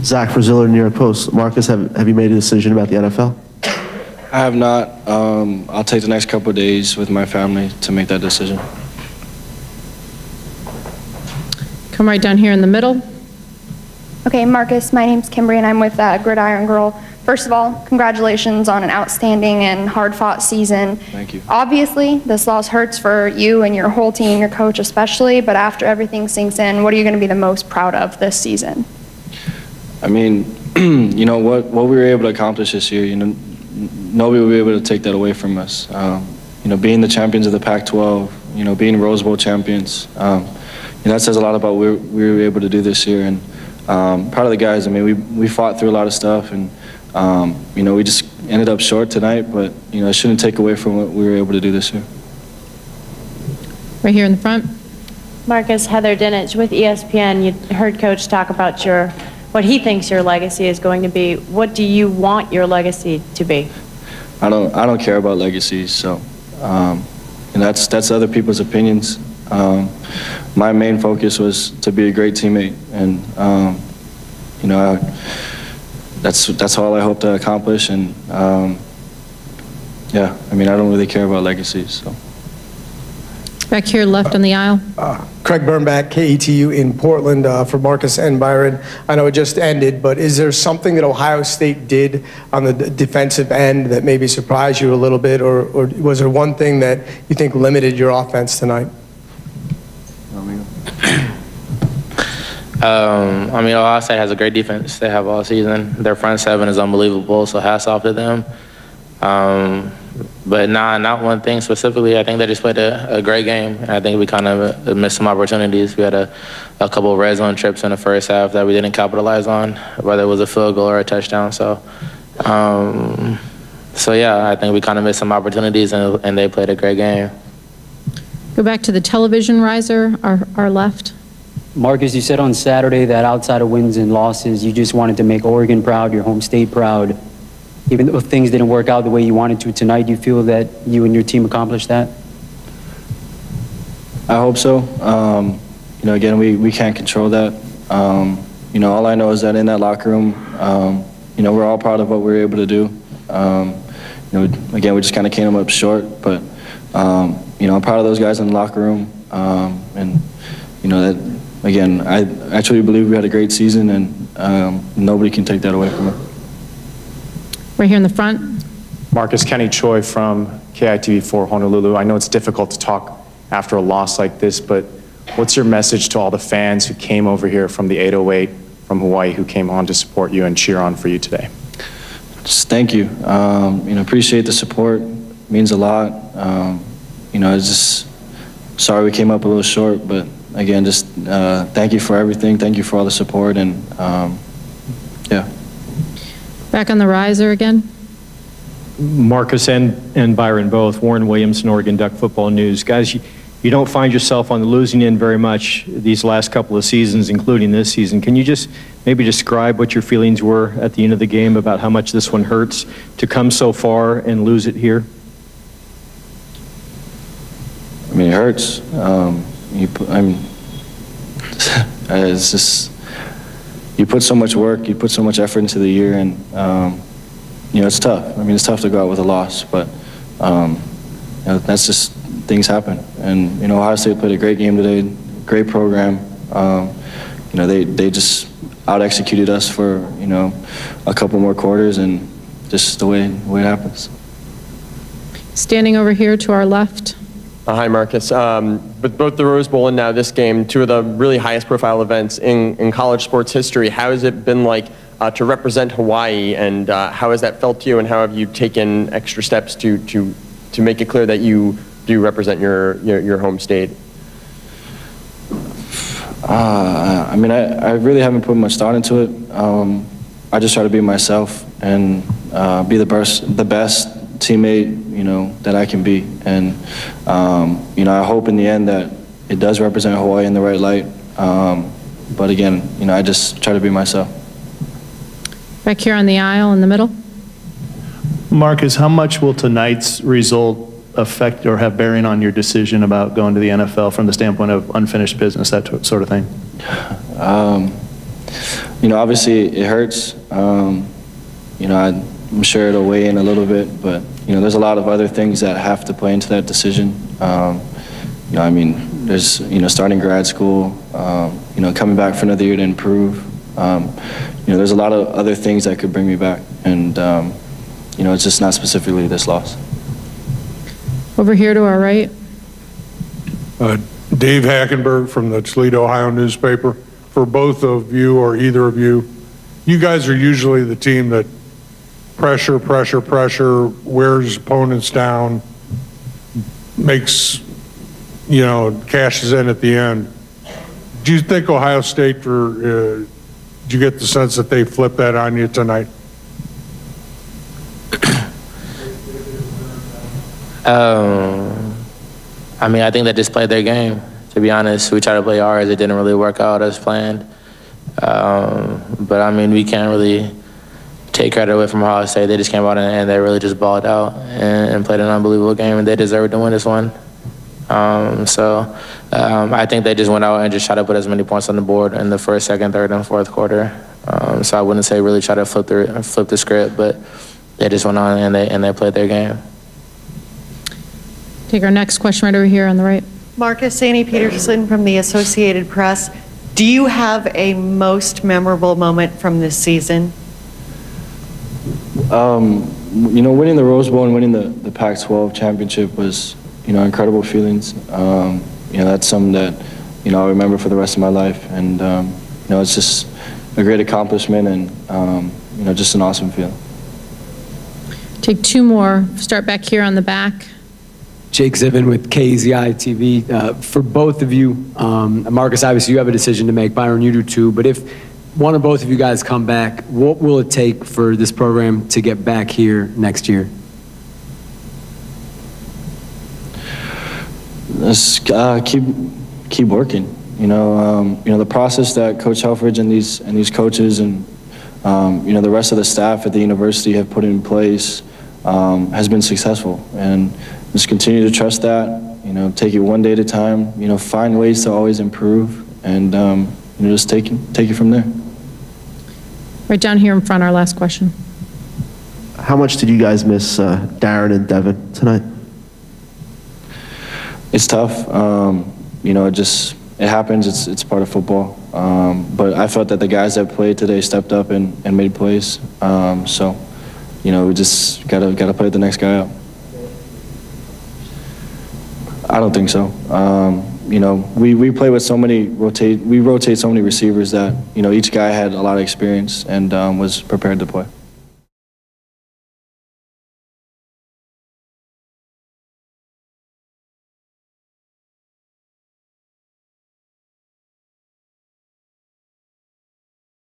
Zach Braziller, New York Post. Marcus, have you made a decision about the NFL? I have not. I'll take the next couple of days with my family to make that decision. Come right down here in the middle. Okay, Marcus, my name's Kimberly and I'm with Gridiron Girl. First of all, congratulations on an outstanding and hard-fought season. Thank you. Obviously, this loss hurts for you and your whole team, your coach especially, but after everything sinks in, what are you going to be the most proud of this season? I mean, you know, what we were able to accomplish this year, you know, nobody will be able to take that away from us. You know, being the champions of the Pac-12, you know, being Rose Bowl champions, you know, that says a lot about what we were able to do this year. And proud of the guys. I mean, we fought through a lot of stuff, and you know, we just ended up short tonight, but you know, it shouldn't take away from what we were able to do this year. Right here in the front. Marcus, Heather Dinich with ESPN. You heard Coach talk about what he thinks your legacy is going to be. What do you want your legacy to be? I don't care about legacies, so and that's other people's opinions. My main focus was to be a great teammate, and you know, that's all I hope to accomplish. And yeah, I mean, I don't really care about legacies. So. Back here left on the aisle. Craig Bernbach, KETU in Portland, for Marcus and Byron. I know it just ended, but is there something that Ohio State did on the defensive end that maybe surprised you a little bit, or was there one thing that you think limited your offense tonight? I mean, Ohio State has a great defense. They have all season. Their front seven is unbelievable, so hats off to them. But not one thing specifically. I think they just played a great game. And I think we kind of missed some opportunities. We had a couple of red zone trips in the first half that we didn't capitalize on, whether it was a field goal or a touchdown. So yeah, I think we kind of missed some opportunities, and they played a great game. Go back to the television riser, our left. Marcus, you said on Saturday that outside of wins and losses, you just wanted to make Oregon proud, your home state proud. Even though things didn't work out the way you wanted to tonight, do you feel that you and your team accomplished that? I hope so. You know, again, we can't control that. You know, all I know is that in that locker room, you know, we're all proud of what we were able to do. You know, again, we just kind of came up short, but you know, I'm proud of those guys in the locker room, and you know that. Again, I actually believe we had a great season, and nobody can take that away from us. Right here in the front. Marcus, Kenny Choi from KITV4 Honolulu. I know it's difficult to talk after a loss like this, but what's your message to all the fans who came over here from the 808 from Hawaii, who came on to support you and cheer on for you today? Just thank you. You know, appreciate the support. It means a lot. You know, it's just sorry we came up a little short, but again, just thank you for everything. Thank you for all the support, and yeah. Back on the riser again. Marcus and Byron both. Warren Williamson, Oregon Duck Football News. Guys, you don't find yourself on the losing end very much these last couple of seasons, including this season. Can you just maybe describe what your feelings were at the end of the game about how much this one hurts to come so far and lose it here? I mean, it hurts. It's just, you put so much work, you put so much effort into the year, and you know, it's tough. I mean, it's tough to go out with a loss, but you know, that's just, things happen. And you know, Ohio State played a great game today, great program. You know, they just out-executed us for, you know, a couple more quarters, and just the way it happens. Standing over here to our left. Hi, Marcus. With both the Rose Bowl and now this game, two of the really highest profile events in college sports history, how has it been like to represent Hawaii, and how has that felt to you, and how have you taken extra steps to make it clear that you do represent your home state? I mean, I really haven't put much thought into it. I just try to be myself and be the best teammate, you know, that I can be. And you know, I hope in the end that it does represent Hawaii in the right light. But again, you know, I just try to be myself. Back here on the aisle in the middle. Marcus, how much will tonight's result affect or have bearing on your decision about going to the NFL from the standpoint of unfinished business, that sort of thing? You know, obviously it hurts. You know, I'm sure it'll weigh in a little bit, but, you know, there's a lot of other things that have to play into that decision. You know, I mean, there's, you know, starting grad school, you know, coming back for another year to improve. You know, there's a lot of other things that could bring me back, and, you know, it's just not specifically this loss. Over here to our right. Dave Hackenberg from the Toledo Ohio newspaper. For both of you or either of you, you guys are usually the team that pressure, wears opponents down, makes, you know, cashes in at the end. Do you think Ohio State, did you get the sense that they flipped that on you tonight? I mean, I think they just played their game. To be honest, we tried to play ours. It didn't really work out as planned. But I mean, we can't really take credit away from Ohio State. They just came out and they really just balled out and played an unbelievable game, and they deserved to win this one. I think they just went out and just tried to put as many points on the board in the first, second, third, and fourth quarter. So I wouldn't say really try to flip the script, but they just went on and they played their game. Take our next question right over here on the right. Marcus, Annie Peterson from the Associated Press. Do you have a most memorable moment from this season? You know, winning the Rose Bowl and winning the Pac-12 championship was, you know, incredible feelings. You know, that's something that, you know, I'll remember for the rest of my life. And, you know, it's just a great accomplishment and, you know, just an awesome feeling. Take two more. Start back here on the back. Jake Zivin with KZI TV. For both of you, Marcus, obviously you have a decision to make. Byron, you do too. But if one or both of you guys come back, what will it take for this program to get back here next year? Let's keep working. You know, the process that Coach Helfrich and these coaches and you know, the rest of the staff at the university have put in place has been successful, and just continue to trust that. You know, take it one day at a time. You know, find ways to always improve, and you know, just take it from there. Right down here in front, our last question. How much did you guys miss Darren and Devin tonight? It's tough. You know, it happens. It's part of football. But I felt that the guys that played today stepped up and made plays. So, you know, we just gotta play the next guy out. I don't think so. You know, we play with we rotate so many receivers that, you know, each guy had a lot of experience and was prepared to play.